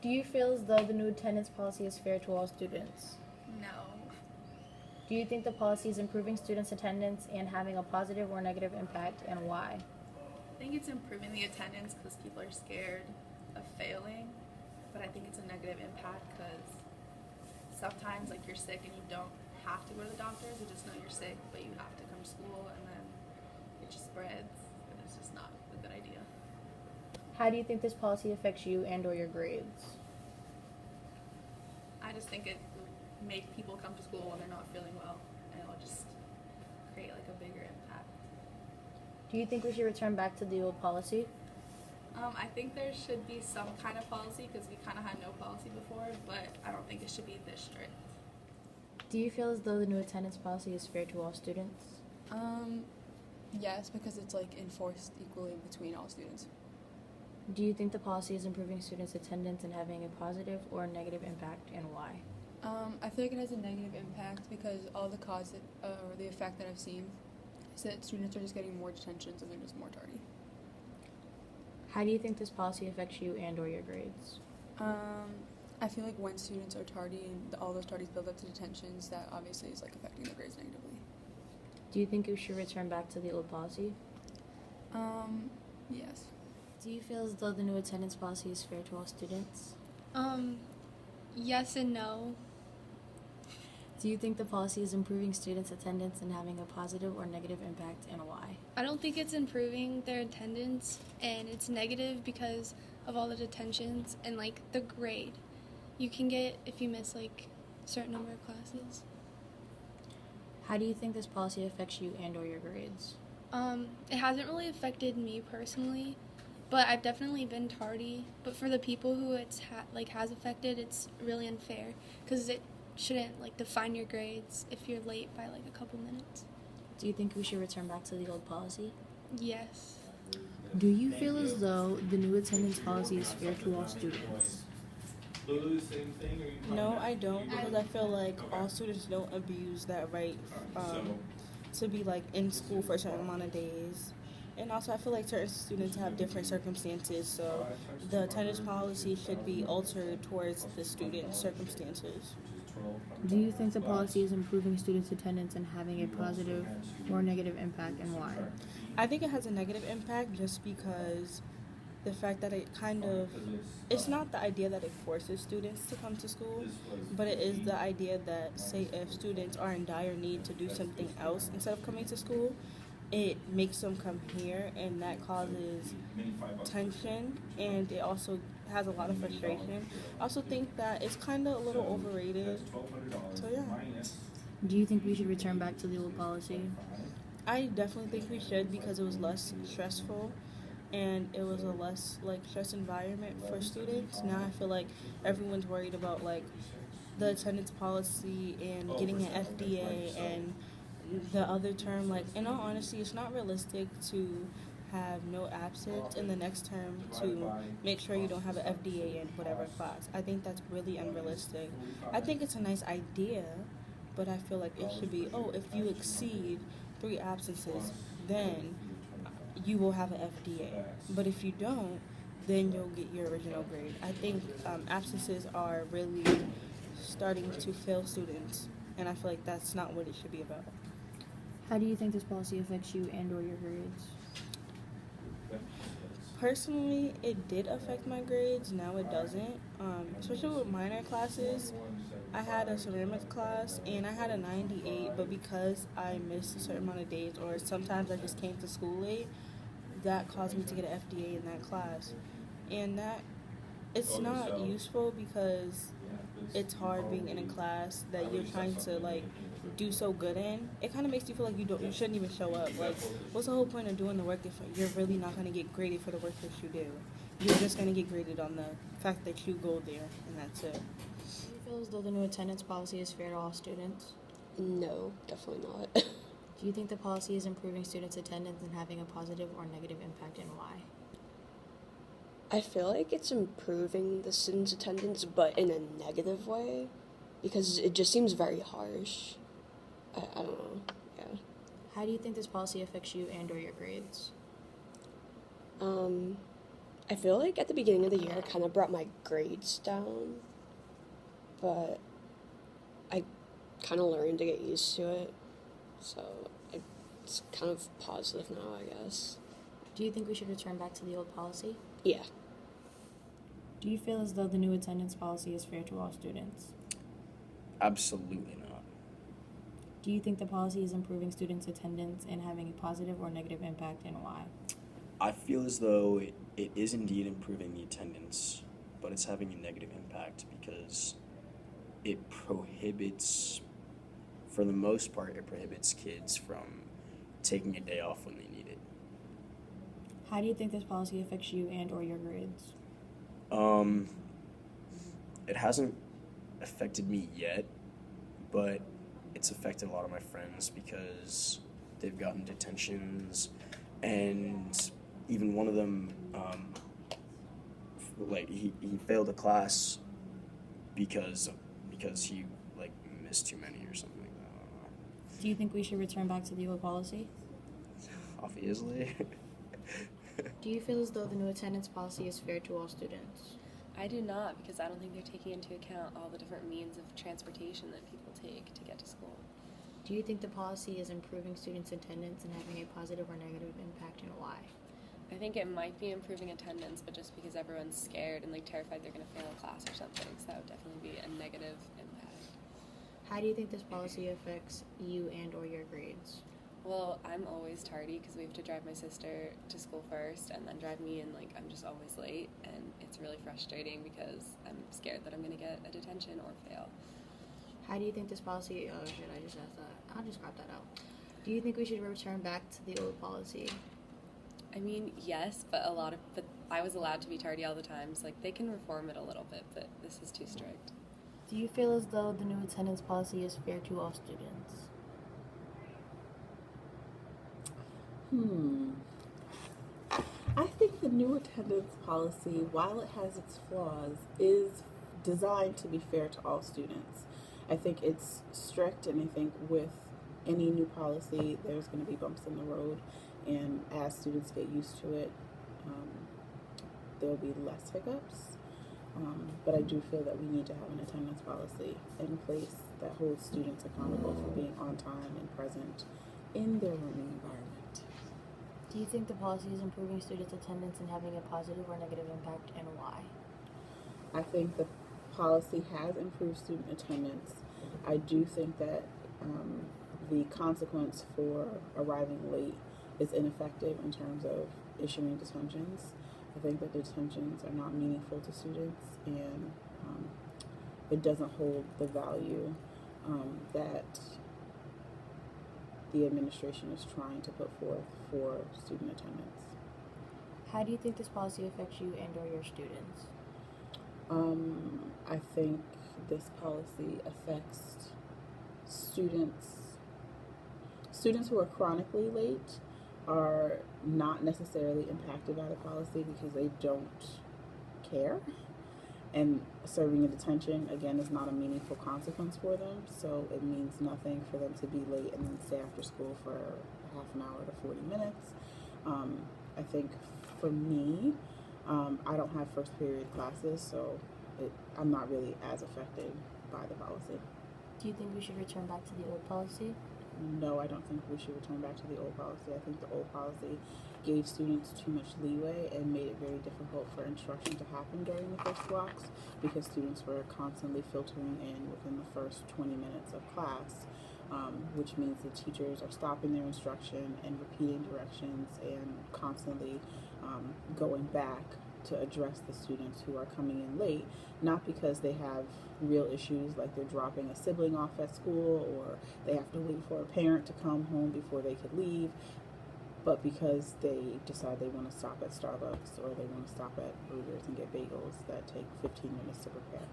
Do you feel as though the new attendance policy is fair to all students? No. Do you think the policy is improving students' attendance and having a positive or negative impact, and why? I think it's improving the attendance because people are scared of failing, but I think it's a negative impact because sometimes like you're sick and you don't have to go to the doctors, you just know you're sick, but you have to come to school, and then it just spreads, and it's just not a good idea. How do you think this policy affects you and or your grades? I just think it would make people come to school when they're not feeling well, and it'll just create like a bigger impact. Do you think we should return back to the old policy? I think there should be some kind of policy because we kind of had no policy before, but I don't think it should be this strict. Do you feel as though the new attendance policy is fair to all students? Yes, because it's like enforced equally between all students. Do you think the policy is improving students' attendance and having a positive or negative impact, and why? I feel like it has a negative impact because all the cause or the effect that I've seen is that students are just getting more detentions and they're just more tardy. How do you think this policy affects you and or your grades? I feel like when students are tardy and all those tardies build up to detentions, that obviously is like affecting their grades negatively. Do you think we should return back to the old policy? Yes. Do you feel as though the new attendance policy is fair to all students? Yes and no. Do you think the policy is improving students' attendance and having a positive or negative impact, and why? I don't think it's improving their attendance, and it's negative because of all the detentions and like the grade you can get if you miss like a certain number of classes. How do you think this policy affects you and or your grades? It hasn't really affected me personally, but I've definitely been tardy. But for the people who it's has affected, it's really unfair because it shouldn't like define your grades if you're late by like a couple minutes. Do you think we should return back to the old policy? Yes. Do you feel as though the new attendance policy is fair to all students? No, I don't, because I feel like all students don't abuse that right to be like in school for a certain amount of days. And also I feel like certain students have different circumstances, so the attendance policy should be altered towards the student's circumstances. Do you think the policy is improving students' attendance and having a positive or negative impact, and why? I think it has a negative impact just because the fact that it's not the idea that it forces students to come to school, but it is the idea that, say, if students are in dire need to do something else instead of coming to school, it makes them come here, and that causes tension, and it also has a lot of frustration. I also think that it's kind of a little overrated, so yeah. Do you think we should return back to the old policy? I definitely think we should because it was less stressful and it was a less stress environment for students. Now I feel like everyone's worried about the attendance policy and getting an FDA and the other term. In all honesty, it's not realistic to have no absence in the next term to make sure you don't have an FDA in whatever class. I think that's really unrealistic. I think it's a nice idea, but I feel like it should be, if you exceed 3 absences, then you will have an FDA. But if you don't, then you'll get your original grade. I think absences are really starting to fail students, and I feel like that's not what it should be about. How do you think this policy affects you and or your grades? Personally, it did affect my grades. Now it doesn't. Especially with minor classes. I had a ceramics class and I had a 98, but because I missed a certain amount of days or sometimes I just came to school late, that caused me to get an FDA in that class. And that it's not useful because it's hard being in a class that you're trying to do so good in. It kind of makes you feel like you shouldn't even show up. What's the whole point of doing the work if you're really not going to get graded for the work that you do? You're just going to get graded on the fact that you go there, and that's it. Do you feel as though the new attendance policy is fair to all students? No, definitely not. Do you think the policy is improving students' attendance and having a positive or negative impact, and why? I feel like it's improving the students' attendance, but in a negative way, because it just seems very harsh. I don't know, yeah. How do you think this policy affects you and or your grades? I feel like at the beginning of the year, I kind of brought my grades down, but I kind of learned to get used to it, so it's kind of positive now, I guess. Do you think we should return back to the old policy? Yeah. Do you feel as though the new attendance policy is fair to all students? Absolutely not. Do you think the policy is improving students' attendance and having a positive or negative impact, and why? I feel as though it is indeed improving the attendance, but it's having a negative impact because it prohibits, for the most part, it prohibits kids from taking a day off when they need it. How do you think this policy affects you and or your grades? It hasn't affected me yet, but it's affected a lot of my friends because they've gotten detentions, and even one of them, he failed a class because he missed too many or something. I don't know. Do you think we should return back to the old policy? Obviously. Do you feel as though the new attendance policy is fair to all students? I do not, because I don't think they're taking into account all the different means of transportation that people take to get to school. Do you think the policy is improving students' attendance and having a positive or negative impact, and why? I think it might be improving attendance, but just because everyone's scared and terrified they're going to fail a class or something, so that would definitely be a negative impact. How do you think this policy affects you and or your grades? Well, I'm always tardy because we have to drive my sister to school first and then drive me, and I'm just always late, and it's really frustrating because I'm scared that I'm going to get a detention or fail. How do you think this policy, oh shit, I just asked that. I'll just crop that out. Do you think we should return back to the old policy? I mean, yes, but I was allowed to be tardy all the time, so they can reform it a little bit, but this is too strict. Do you feel as though the new attendance policy is fair to all students? I think the new attendance policy, while it has its flaws, is designed to be fair to all students. I think it's strict, and I think with any new policy, there's going to be bumps in the road, and as students get used to it, there'll be less hiccups. But I do feel that we need to have an attendance policy in place that holds students accountable for being on time and present in their learning environment. Do you think the policy is improving students' attendance and having a positive or negative impact, and why? I think the policy has improved student attendance. I do think that the consequence for arriving late is ineffective in terms of issuing detentions. I think that detentions are not meaningful to students, and it doesn't hold the value that the administration is trying to put forth for student attendance. How do you think this policy affects you and or your students? I think this policy affects students who are chronically late are not necessarily impacted by the policy because they don't care, and serving a detention again is not a meaningful consequence for them, so it means nothing for them to be late and then stay after school for half an hour to 40 minutes. I think for me, I don't have first period classes, so I'm not really as affected by the policy. Do you think we should return back to the old policy? No, I don't think we should return back to the old policy. I think the old policy gave students too much leeway and made it very difficult for instruction to happen during the first blocks because students were constantly filtering in within the first 20 minutes of class, which means the teachers are stopping their instruction and repeating directions and constantly going back to address the students who are coming in late, not because they have real issues like they're dropping a sibling off at school or they have to wait for a parent to come home before they could leave, but because they decide they want to stop at Starbucks or they want to stop at Brewers and get bagels that take 15 minutes to prepare.